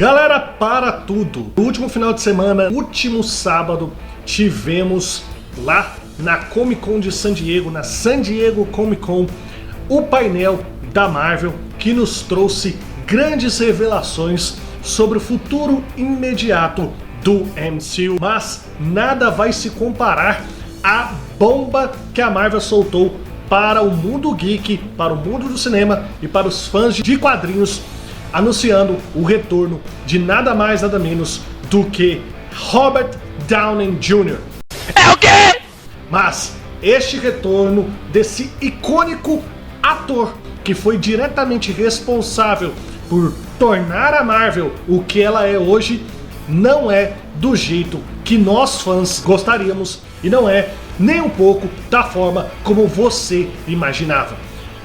Galera, para tudo! No último final de semana, último sábado, tivemos lá na Comic Con de San Diego, na San Diego Comic Con, o painel da Marvel que nos trouxe grandes revelações sobre o futuro imediato do MCU. Mas nada vai se comparar à bomba que a Marvel soltou para o mundo geek, para o mundo do cinema e para os fãs de quadrinhos, anunciando o retorno de nada mais nada menos do que Robert Downey Jr. É o quê? Mas este retorno desse icônico ator que foi diretamente responsável por tornar a Marvel o que ela é hoje, não é do jeito que nós fãs gostaríamos e não é nem um pouco da forma como você imaginava.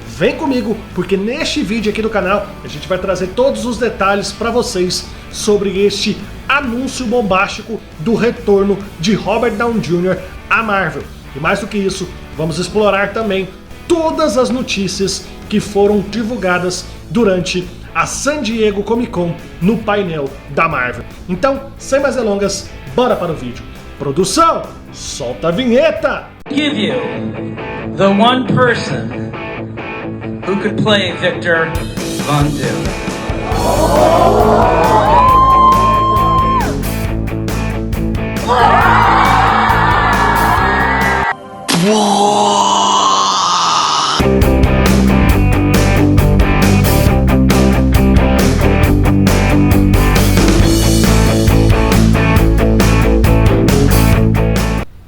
Vem comigo, porque neste vídeo aqui do canal a gente vai trazer todos os detalhes para vocês sobre este anúncio bombástico do retorno de Robert Downey Jr. à Marvel. E mais do que isso, vamos explorar também todas as notícias que foram divulgadas durante a San Diego Comic Con no painel da Marvel. Então, sem mais delongas, bora para o vídeo. Produção, solta a vinheta! Give you the one person who could play Victor Von Doom.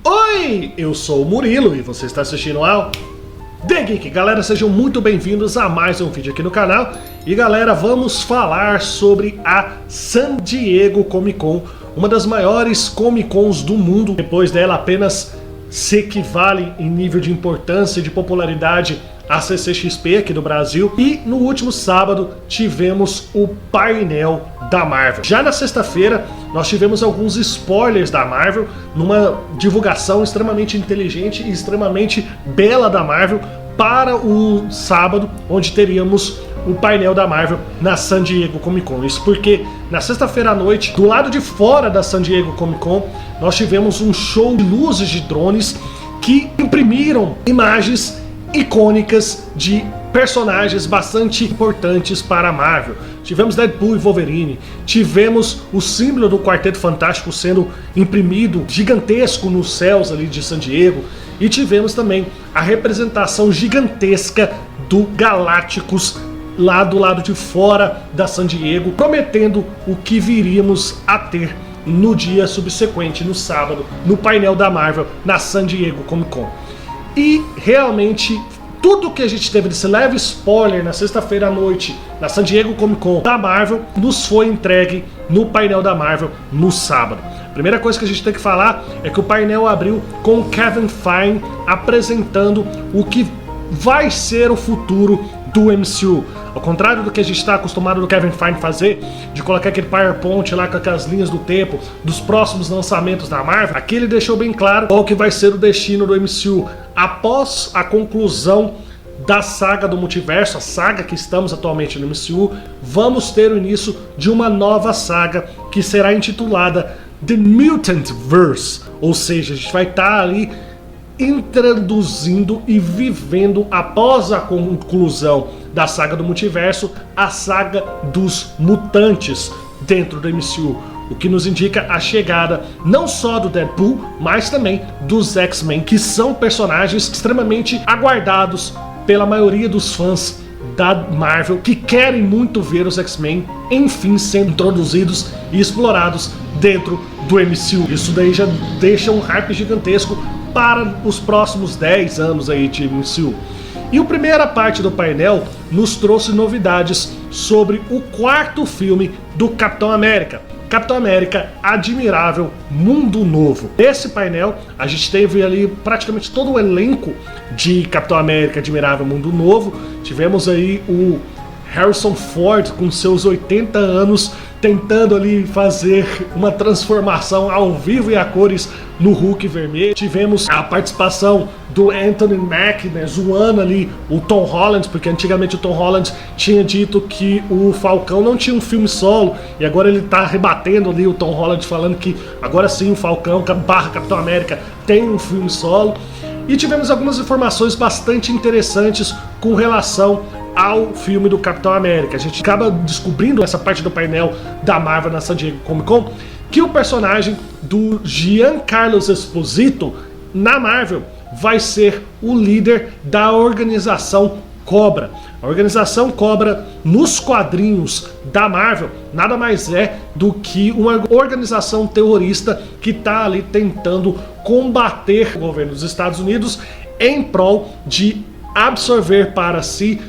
Oi, eu sou o Murilo e você está assistindo ao The Geek. Galera, sejam muito bem-vindos a mais um vídeo aqui no canal. E galera, vamos falar sobre a San Diego Comic Con, uma das maiores Comic Cons do mundo. Depois dela apenas se equivale em nível de importância e de popularidade a CCXP aqui do Brasil. E no último sábado tivemos o painel da Marvel. Já na sexta-feira nós tivemos alguns spoilers da Marvel, numa divulgação extremamente inteligente e extremamente bela da Marvel para o sábado, onde teríamos o painel da Marvel na San Diego Comic Con. Isso porque na sexta-feira à noite, do lado de fora da San Diego Comic Con, nós tivemos um show de luzes de drones que imprimiram imagens icônicas de personagens bastante importantes para a Marvel. Tivemos Deadpool e Wolverine, tivemos o símbolo do Quarteto Fantástico sendo imprimido gigantesco nos céus ali de San Diego, e tivemos também a representação gigantesca do Galactus lá do lado de fora da San Diego, prometendo o que viríamos a ter no dia subsequente, no sábado, no painel da Marvel na San Diego Comic Con. E realmente tudo que a gente teve desse leve spoiler na sexta-feira à noite na San Diego Comic Con da Marvel nos foi entregue no painel da Marvel no sábado. A primeira coisa que a gente tem que falar é que o painel abriu com o Kevin Feige apresentando o que vai ser o futuro do MCU. Ao contrário do que a gente está acostumado do Kevin Feige fazer, de colocar aquele PowerPoint lá com aquelas linhas do tempo dos próximos lançamentos da Marvel, aqui ele deixou bem claro qual que vai ser o destino do MCU após a conclusão da saga do multiverso, a saga que estamos atualmente no MCU. Vamos ter o início de uma nova saga que será intitulada The Mutant Verse, ou seja, a gente vai estar ali introduzindo e vivendo, após a conclusão da saga do multiverso, a saga dos mutantes dentro do MCU, o que nos indica a chegada não só do Deadpool, mas também dos X-Men, que são personagens extremamente aguardados pela maioria dos fãs da Marvel, que querem muito ver os X-Men enfim sendo introduzidos e explorados dentro do MCU. Isso daí já deixa um hype gigantesco para os próximos 10 anos aí de MCU. E a primeira parte do painel nos trouxe novidades sobre o quarto filme do Capitão América. Capitão América Admirável Mundo Novo. Nesse painel a gente teve ali praticamente todo o elenco de Capitão América Admirável Mundo Novo. Tivemos aí o Harrison Ford com seus 80 anos tentando ali fazer uma transformação ao vivo e a cores no Hulk vermelho. Tivemos a participação do Anthony Mackie, né, zoando ali o Tom Holland, porque antigamente o Tom Holland tinha dito que o Falcão não tinha um filme solo, e agora ele tá rebatendo ali o Tom Holland, falando que agora sim o Falcão barra Capitão América tem um filme solo. E tivemos algumas informações bastante interessantes com relação ao filme do Capitão América. A gente acaba descobrindo essa parte do painel da Marvel na San Diego Comic Con, que o personagem do Giancarlo Esposito na Marvel vai ser o líder da organização Cobra. A organização Cobra nos quadrinhos da Marvel nada mais é do que uma organização terrorista que está ali tentando combater o governo dos Estados Unidos em prol de absorver para si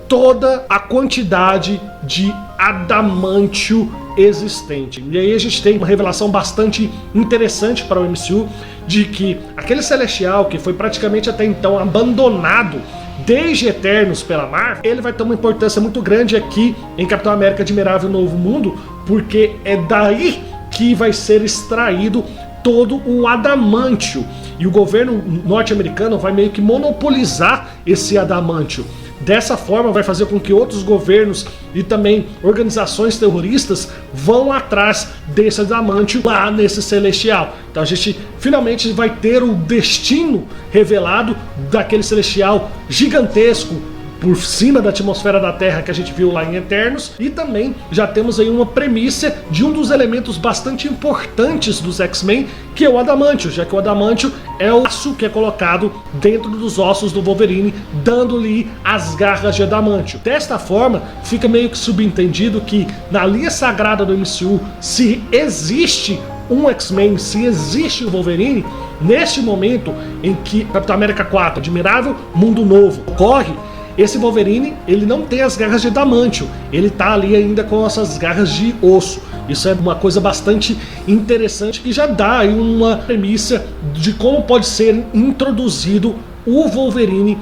toda a quantidade de adamantio existente. E aí a gente tem uma revelação bastante interessante para o MCU de que aquele Celestial que foi praticamente até então abandonado desde Eternos pela Marvel, ele vai ter uma importância muito grande aqui em Capitão América Admirável Novo Mundo, porque é daí que vai ser extraído todo o adamantio, e o governo norte-americano vai meio que monopolizar esse adamantio. Dessa forma vai fazer com que outros governos e também organizações terroristas vão atrás desse adamantio lá nesse Celestial. Então a gente finalmente vai ter o destino revelado daquele Celestial gigantesco por cima da atmosfera da Terra que a gente viu lá em Eternos, e também já temos aí uma premissa de um dos elementos bastante importantes dos X-Men, que é o adamantio, já que o adamantio é o aço que é colocado dentro dos ossos do Wolverine, dando-lhe as garras de adamantio. Desta forma, fica meio que subentendido que na linha sagrada do MCU, se existe um X-Men, se existe o Wolverine, neste momento em que Capitão América 4, Admirável Mundo Novo, ocorre, esse Wolverine, ele não tem as garras de adamantio, ele tá ali ainda com essas garras de osso. Isso é uma coisa bastante interessante que já dá aí uma premissa de como pode ser introduzido o Wolverine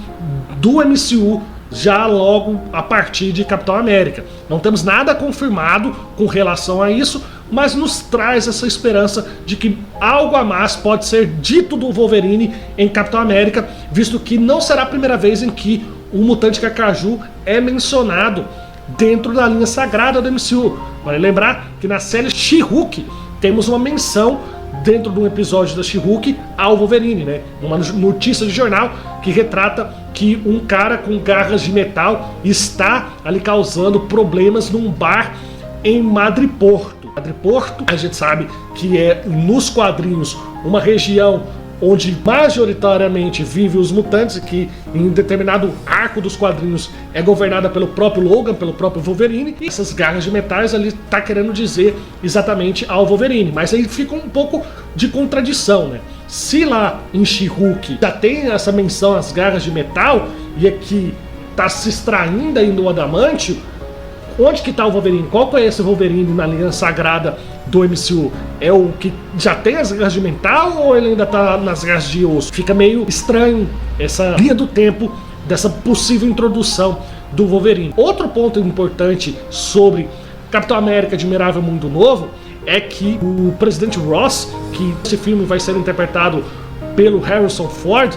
do MCU já logo a partir de Capitão América. Não temos nada confirmado com relação a isso, mas nos traz essa esperança de que algo a mais pode ser dito do Wolverine em Capitão América, visto que não será a primeira vez em que o mutante Kaiju é mencionado dentro da linha sagrada do MCU. Vale lembrar que na série She-Hulk temos uma menção dentro de um episódio da She-Hulk ao Wolverine, né? Uma notícia de jornal que retrata que um cara com garras de metal está ali causando problemas num bar em Madripoor. Madripoor, a gente sabe que é nos quadrinhos uma região onde majoritariamente vivem os mutantes, que em determinado arco dos quadrinhos é governada pelo próprio Logan, pelo próprio Wolverine, e essas garras de metais ali tá querendo dizer exatamente ao Wolverine, mas aí fica um pouco de contradição, né? Se lá em She-Hulk já tem essa menção às garras de metal, e aqui tá se extraindo ainda o adamantio, onde que tá o Wolverine? Qual que é esse Wolverine na linha sagrada do MCU? É o que já tem as garras de metal ou ele ainda tá nas garras de osso? Fica meio estranho essa linha do tempo dessa possível introdução do Wolverine. Outro ponto importante sobre Capitão América Admirável Mundo Novo é que o Presidente Ross, que esse filme vai ser interpretado pelo Harrison Ford,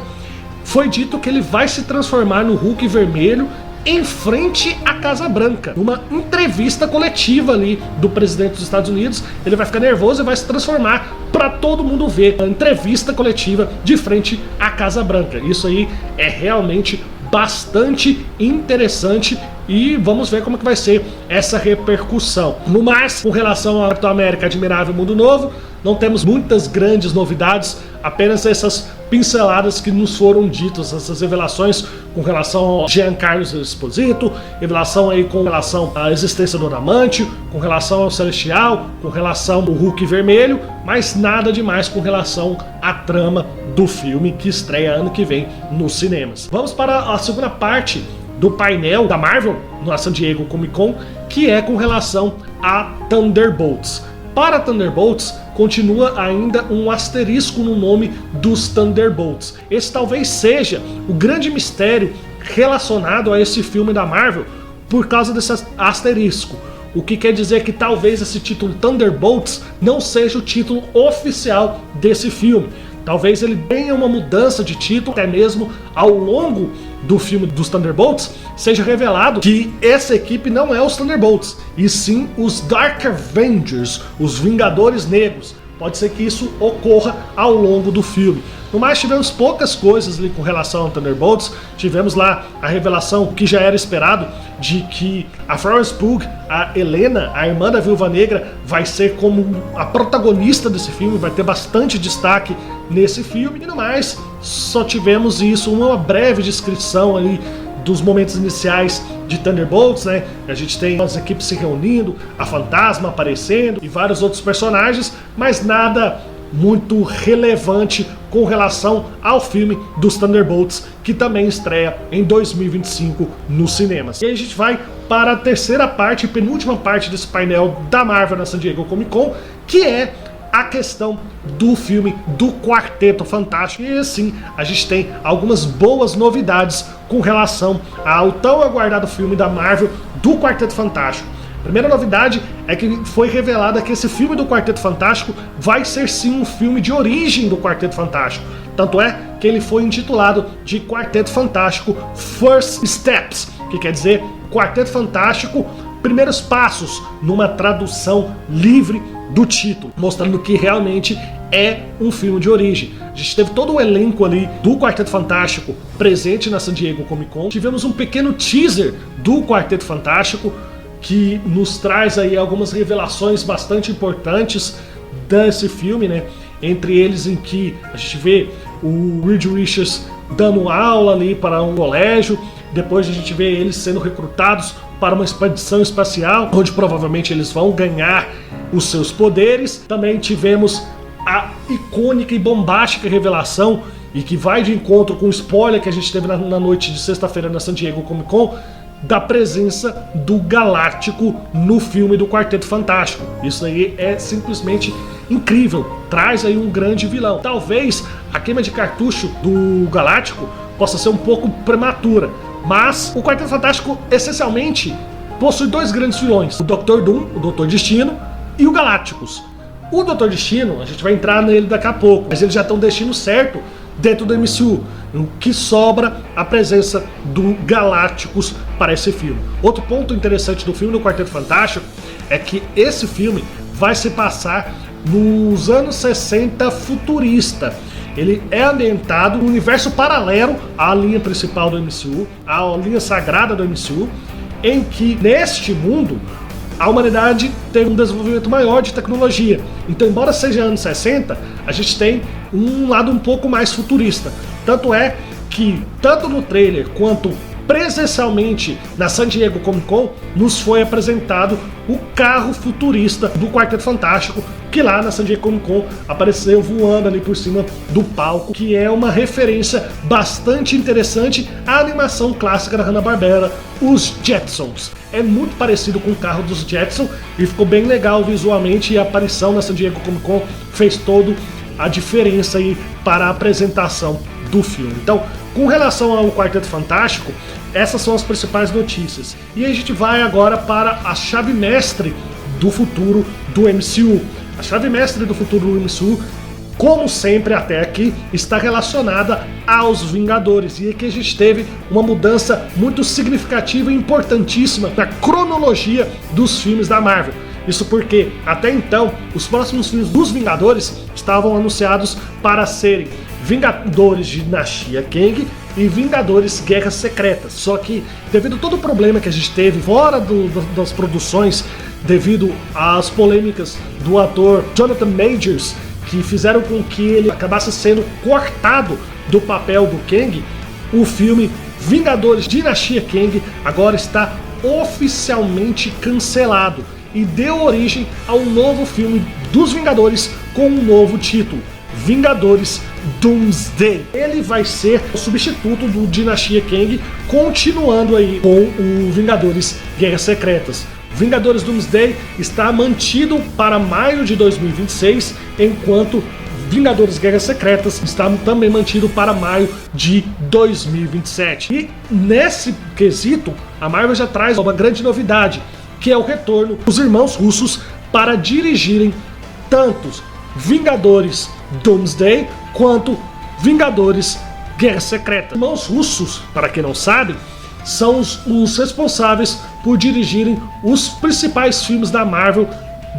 foi dito que ele vai se transformar no Hulk vermelho em frente à Casa Branca. Numa entrevista coletiva ali do presidente dos Estados Unidos, ele vai ficar nervoso e vai se transformar para todo mundo ver a entrevista coletiva de frente à Casa Branca. Isso aí é realmente bastante interessante e vamos ver como que vai ser essa repercussão. No mais, com relação ao Capitão América Admirável Mundo Novo, não temos muitas grandes novidades, apenas essas pinceladas que nos foram ditas, essas revelações com relação ao Giancarlo Esposito, revelação aí com relação à existência do adamantio, com relação ao Celestial, com relação ao Hulk vermelho, mas nada demais com relação à trama do filme que estreia ano que vem nos cinemas. Vamos para a segunda parte do painel da Marvel na San Diego Comic Con, que é com relação a Thunderbolts. Para Thunderbolts, continua ainda um asterisco no nome dos Thunderbolts. Esse talvez seja o grande mistério relacionado a esse filme da Marvel, por causa desse asterisco. O que quer dizer que talvez esse título Thunderbolts não seja o título oficial desse filme. Talvez ele tenha uma mudança de título, até mesmo ao longo do filme dos Thunderbolts, seja revelado que essa equipe não é os Thunderbolts, e sim os Dark Avengers, os Vingadores Negros. Pode ser que isso ocorra ao longo do filme. No mais, tivemos poucas coisas ali com relação ao Thunderbolts. Tivemos lá a revelação que já era esperado de que a Florence Pugh, a Helena, a irmã da Viúva Negra, vai ser como a protagonista desse filme, vai ter bastante destaque nesse filme. E no mais, só tivemos isso, uma breve descrição ali dos momentos iniciais de Thunderbolts, né? A gente tem as equipes se reunindo, a Fantasma aparecendo e vários outros personagens, mas nada muito relevante com relação ao filme dos Thunderbolts, que também estreia em 2025 nos cinemas. E aí a gente vai para a terceira parte e penúltima parte desse painel da Marvel na San Diego Comic Con, que é a questão do filme do Quarteto Fantástico. E assim, a gente tem algumas boas novidades com relação ao tão aguardado filme da Marvel do Quarteto Fantástico. A primeira novidade é que foi revelada que esse filme do Quarteto Fantástico vai ser sim um filme de origem do Quarteto Fantástico. Tanto é que ele foi intitulado de Quarteto Fantástico First Steps, que quer dizer Quarteto Fantástico Primeiros Passos, numa tradução livre do título, mostrando que realmente é um filme de origem. A gente teve todo o elenco ali do Quarteto Fantástico presente na San Diego Comic Con. Tivemos um pequeno teaser do Quarteto Fantástico que nos traz aí algumas revelações bastante importantes desse filme, né? Entre eles em que a gente vê o Reed Richards dando aula ali para um colégio, depois a gente vê eles sendo recrutados para uma expedição espacial, onde provavelmente eles vão ganhar os seus poderes. Também tivemos a icônica e bombástica revelação, e que vai de encontro com o spoiler que a gente teve na noite de sexta-feira na San Diego Comic Con, da presença do Galáctico no filme do Quarteto Fantástico. Isso aí é simplesmente incrível, traz aí um grande vilão. Talvez a queima de cartucho do Galáctico possa ser um pouco prematura, mas o Quarteto Fantástico essencialmente possui dois grandes vilões: o Dr. Doom, o Dr. Destino, e o Galactus. O Dr. Destino, a gente vai entrar nele daqui a pouco, mas eles já estão destino certo dentro do MCU, o que sobra a presença do Galactus para esse filme. Outro ponto interessante do filme do Quarteto Fantástico é que esse filme vai se passar nos anos 60 futurista. Ele é ambientado no universo paralelo à linha principal do MCU, à linha sagrada do MCU, em que neste mundo a humanidade tem um desenvolvimento maior de tecnologia. Então, embora seja anos 60, a gente tem um lado um pouco mais futurista. Tanto é que, tanto no trailer quanto presencialmente na San Diego Comic Con, nos foi apresentado o carro futurista do Quarteto Fantástico, que lá na San Diego Comic Con apareceu voando ali por cima do palco, que é uma referência bastante interessante à animação clássica da Hanna-Barbera, os Jetsons. É muito parecido com o carro dos Jetsons e ficou bem legal visualmente, e a aparição na San Diego Comic Con fez toda a diferença aí para a apresentação do filme. Então, com relação ao Quarteto Fantástico, essas são as principais notícias. E a gente vai agora para a chave mestre do futuro do MCU. A chave mestre do futuro do MCU, como sempre até aqui, está relacionada aos Vingadores. E aqui a gente teve uma mudança muito significativa e importantíssima na cronologia dos filmes da Marvel. Isso porque, até então, os próximos filmes dos Vingadores estavam anunciados para serem Vingadores Dinastia Kang e Vingadores Guerras Secretas. Só que, devido a todo o problema que a gente teve fora das produções, devido às polêmicas do ator Jonathan Majors, que fizeram com que ele acabasse sendo cortado do papel do Kang, o filme Vingadores Dinastia Kang agora está oficialmente cancelado e deu origem a um novo filme dos Vingadores com um novo título: Vingadores Doomsday. Ele vai ser o substituto do Dinastia Kang, continuando aí com o Vingadores Guerras Secretas. Vingadores Doomsday está mantido para maio de 2026, enquanto Vingadores Guerras Secretas está também mantido para maio de 2027. E nesse quesito, a Marvel já traz uma grande novidade, que é o retorno dos irmãos russos para dirigirem tantos Vingadores Doomsday quanto Vingadores Guerra Secreta. Os irmãos russos, para quem não sabe, são os responsáveis por dirigirem os principais filmes da Marvel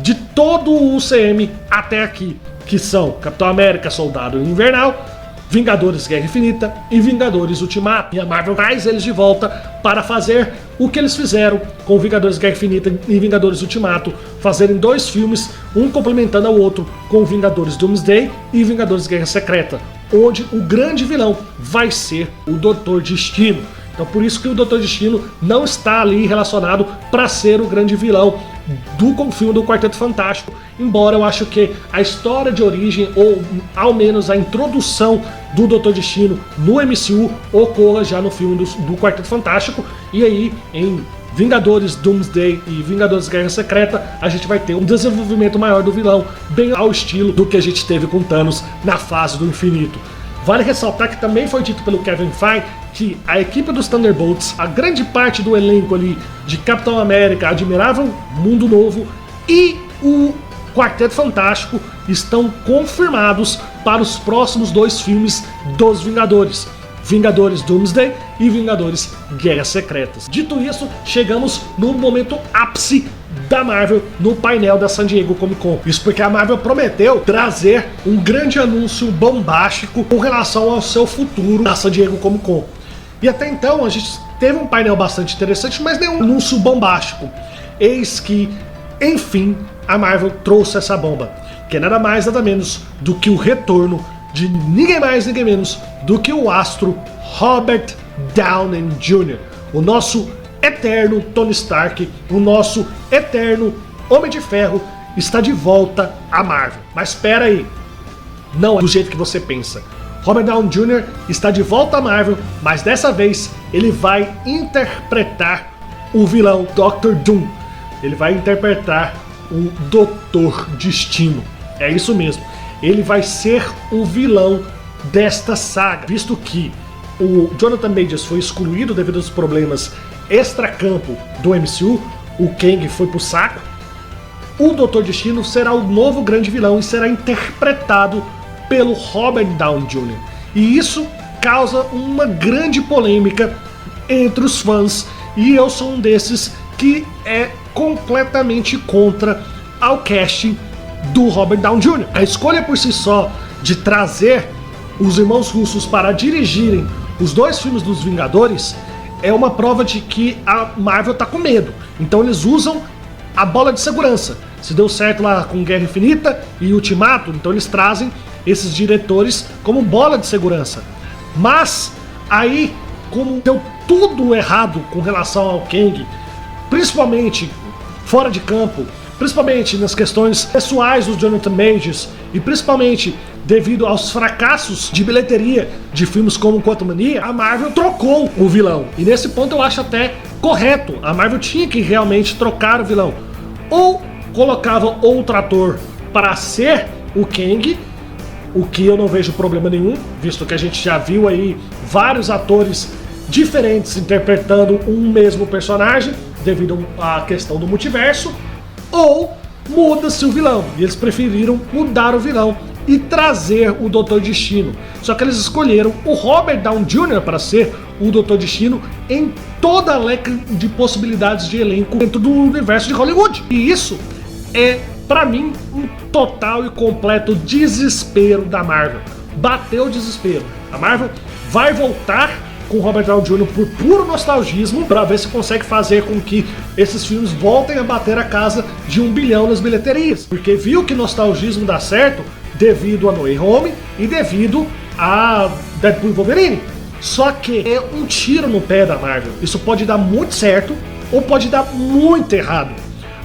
de todo o UCM até aqui, que são Capitão América, Soldado Invernal, Vingadores Guerra Infinita e Vingadores Ultimato. E a Marvel traz eles de volta para fazer o que eles fizeram com Vingadores Guerra Infinita e Vingadores Ultimato, fazerem 2 filmes, um complementando ao outro, com Vingadores Doomsday e Vingadores Guerra Secreta, onde o grande vilão vai ser o Doutor Destino. Então por isso que o Doutor Destino não está ali relacionado para ser o grande vilão do filme do Quarteto Fantástico, embora eu acho que a história de origem, ou ao menos a introdução do Doutor Destino no MCU, ocorra já no filme do Quarteto Fantástico, e aí em Vingadores Doomsday e Vingadores Guerra Secreta a gente vai ter um desenvolvimento maior do vilão, bem ao estilo do que a gente teve com Thanos na fase do infinito. Vale ressaltar que também foi dito pelo Kevin Feige que a equipe dos Thunderbolts, a grande parte do elenco ali de Capitão América, Admirável Mundo Novo e o Quarteto Fantástico estão confirmados para os próximos 2 filmes dos Vingadores, Vingadores Doomsday e Vingadores Guerras Secretas. Dito isso, chegamos no momento ápice da Marvel no painel da San Diego Comic Con. Isso porque a Marvel prometeu trazer um grande anúncio bombástico com relação ao seu futuro na San Diego Comic Con. E até então a gente teve um painel bastante interessante, mas nenhum anúncio bombástico. Eis que, enfim, a Marvel trouxe essa bomba, que é nada mais nada menos do que o retorno de ninguém mais, ninguém menos do que o astro Robert Downey Jr., o nosso eterno Tony Stark, o nosso eterno Homem de Ferro, está de volta à Marvel. Mas espera aí, não é do jeito que você pensa. Robert Downey Jr. está de volta à Marvel, mas dessa vez ele vai interpretar o vilão Dr. Doom. Ele vai interpretar o Doutor Destino. É isso mesmo. Ele vai ser o vilão desta saga, visto que o Jonathan Majors foi excluído devido aos problemas extracampo do MCU, o Kang foi pro saco. O Doutor Destino será o novo grande vilão e será interpretado pelo Robert Downey Jr. E isso causa uma grande polêmica entre os fãs, e eu sou um desses que é completamente contra ao casting do Robert Downey Jr. A escolha por si só de trazer os irmãos russos para dirigirem os 2 filmes dos Vingadores é uma prova de que a Marvel tá com medo. Então eles usam a bola de segurança. Se deu certo lá com Guerra Infinita e Ultimato, então eles trazem esses diretores como bola de segurança. Mas aí, como deu tudo errado com relação ao Kang, principalmente fora de campo, principalmente nas questões pessoais do Jonathan Majors e principalmente devido aos fracassos de bilheteria de filmes como Quantumania, a Marvel trocou o vilão. E nesse ponto eu acho até correto. A Marvel tinha que realmente trocar o vilão. Ou colocava outro ator para ser o Kang, o que eu não vejo problema nenhum, visto que a gente já viu aí vários atores diferentes interpretando um mesmo personagem devido à questão do multiverso, ou muda-se o vilão. E eles preferiram mudar o vilão e trazer o Doutor Destino. Só que eles escolheram o Robert Downey Jr. para ser o Doutor Destino em toda a leque de possibilidades de elenco dentro do universo de Hollywood. E isso é, pra mim, um total e completo desespero da Marvel. Bateu o desespero. A Marvel vai voltar com o Robert Downey Jr. por puro nostalgismo, para ver se consegue fazer com que esses filmes voltem a bater a casa de 1 bilhão nas bilheterias. Porque viu que nostalgismo dá certo devido a No Way Home e devido a Deadpool e Wolverine. Só que é um tiro no pé da Marvel. Isso pode dar muito certo ou pode dar muito errado.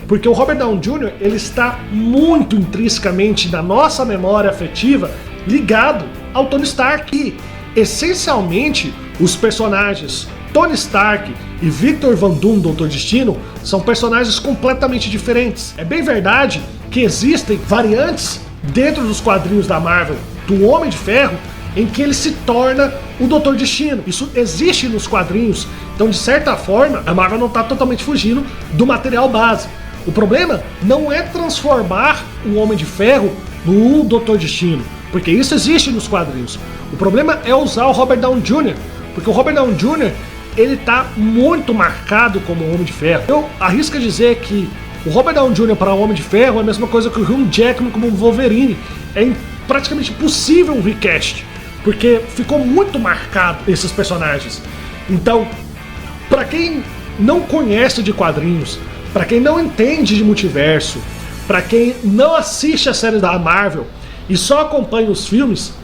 Porque o Robert Downey Jr. ele está muito intrinsecamente na nossa memória afetiva ligado ao Tony Stark. E, essencialmente, os personagens Tony Stark e Victor Von Doom, Doutor Destino, são personagens completamente diferentes. É bem verdade que existem variantes dentro dos quadrinhos da Marvel do Homem de Ferro em que ele se torna o Doutor Destino. Isso existe nos quadrinhos, então de certa forma a Marvel não está totalmente fugindo do material base. O problema não é transformar o Homem de Ferro no Doutor Destino, porque isso existe nos quadrinhos. O problema é usar o Robert Downey Jr., porque o Robert Downey Jr. ele tá muito marcado como Homem de Ferro. Eu arrisco a dizer que o Robert Downey Jr. para o Homem de Ferro é a mesma coisa que o Hugh Jackman como Wolverine. É praticamente impossível um recast, porque ficou muito marcado esses personagens. Então, para quem não conhece de quadrinhos, para quem não entende de multiverso, para quem não assiste a série da Marvel e só acompanha os filmes,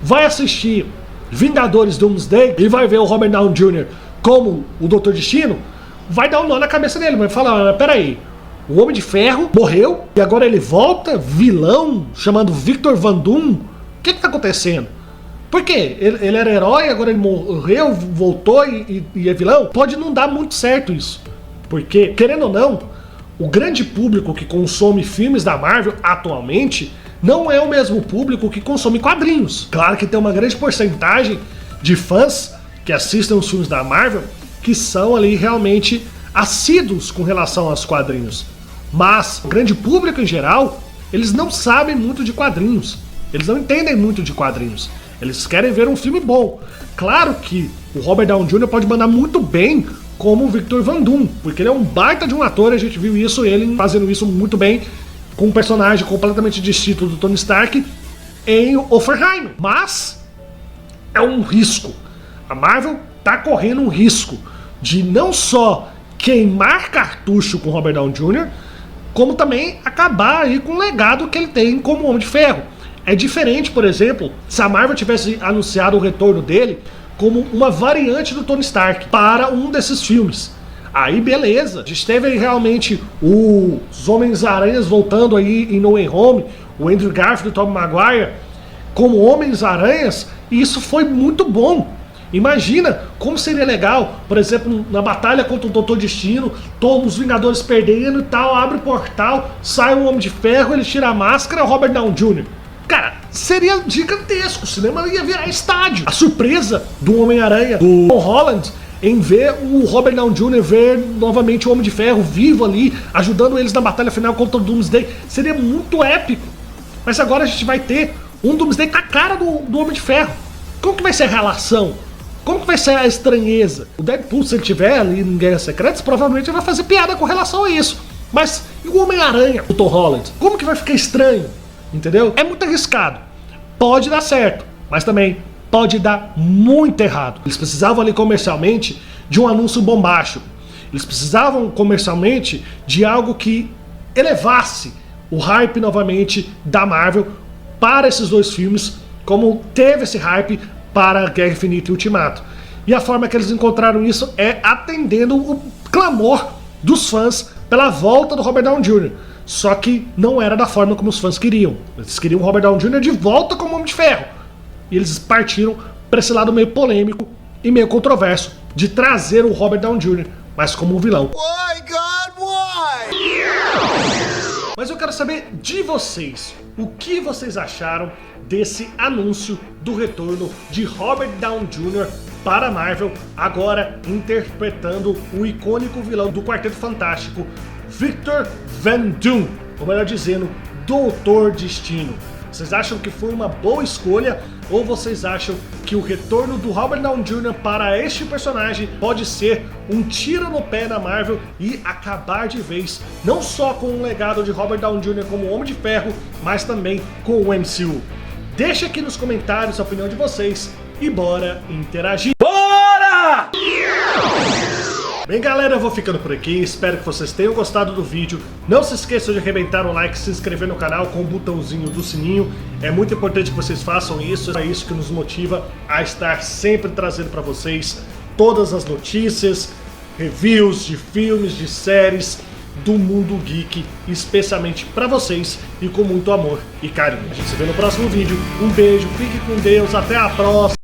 vai assistir Vingadores Doomsday e vai ver o Robert Downey Jr. como o Doutor Destino, vai dar um nó na cabeça dele, vai falar, mas peraí, o Homem de Ferro morreu e agora ele volta, vilão, chamado Victor Von Doom? O que tá acontecendo? Por quê? Ele era herói, agora ele morreu, voltou e é vilão? Pode não dar muito certo isso. Porque, querendo ou não, o grande público que consome filmes da Marvel atualmente não é o mesmo público que consome quadrinhos. Claro que tem uma grande porcentagem de fãs que assistem os filmes da Marvel que são ali realmente assíduos com relação aos quadrinhos. Mas o grande público em geral, eles não sabem muito de quadrinhos. Eles não entendem muito de quadrinhos. Eles querem ver um filme bom. Claro que o Robert Downey Jr. pode mandar muito bem como o Victor Von Doom, porque ele é um baita de um ator, a gente viu isso, ele fazendo isso muito bem com um personagem completamente distinto do Tony Stark em Oppenheimer. Mas é um risco. A Marvel tá correndo um risco de não só queimar cartucho com Robert Downey Jr., como também acabar aí com o legado que ele tem como Homem de Ferro. É diferente, por exemplo, se a Marvel tivesse anunciado o retorno dele como uma variante do Tony Stark para um desses filmes. Aí beleza, a gente teve aí realmente os Homens-Aranhas voltando aí em No Way Home, o Andrew Garfield e o Tobey Maguire como Homens-Aranhas, e isso foi muito bom. Imagina como seria legal, por exemplo, na batalha contra o Doutor Destino, todos os Vingadores perdendo e tal, abre o portal, sai um Homem de Ferro, ele tira a máscara, o Robert Downey Jr. Cara, seria gigantesco, o cinema ia virar estádio. A surpresa do Homem-Aranha, do Tom Holland, em ver o Robert Downey Jr. ver novamente o Homem de Ferro vivo ali, ajudando eles na batalha final contra o Doomsday, seria muito épico. Mas agora a gente vai ter um Doomsday com a cara do Homem de Ferro. Como que vai ser a relação? Como que vai ser a estranheza? O Deadpool, se ele tiver ali em Guerras Secretas, provavelmente ele vai fazer piada com relação a isso. Mas e o Homem-Aranha, o Tom Holland? Como que vai ficar estranho? Entendeu? É muito arriscado. Pode dar certo, mas também pode dar muito errado. Eles precisavam ali comercialmente de um anúncio bombástico. Eles precisavam comercialmente de algo que elevasse o hype novamente da Marvel para esses dois filmes, como teve esse hype para Guerra Infinita e Ultimato. E a forma que eles encontraram isso é atendendo o clamor dos fãs pela volta do Robert Downey Jr. Só que não era da forma como os fãs queriam. Eles queriam o Robert Downey Jr. de volta como Homem de Ferro. E eles partiram para esse lado meio polêmico e meio controverso de trazer o Robert Downey Jr., mas como um vilão. Why, God, why? Mas eu quero saber de vocês, o que vocês acharam desse anúncio do retorno de Robert Downey Jr. para a Marvel, agora interpretando o icônico vilão do Quarteto Fantástico, Victor Von Doom, ou melhor dizendo, Doutor Destino. Vocês acham que foi uma boa escolha ou vocês acham que o retorno do Robert Downey Jr. para este personagem pode ser um tiro no pé da Marvel e acabar de vez, não só com o legado de Robert Downey Jr. como Homem de Ferro, mas também com o MCU? Deixa aqui nos comentários a opinião de vocês e bora interagir. Bora! Bem galera, eu vou ficando por aqui, espero que vocês tenham gostado do vídeo. Não se esqueçam de arrebentar o like, se inscrever no canal com o botãozinho do sininho. É muito importante que vocês façam isso, é isso que nos motiva a estar sempre trazendo para vocês todas as notícias, reviews de filmes, de séries do mundo geek, especialmente para vocês e com muito amor e carinho. A gente se vê no próximo vídeo, um beijo, fique com Deus, até a próxima!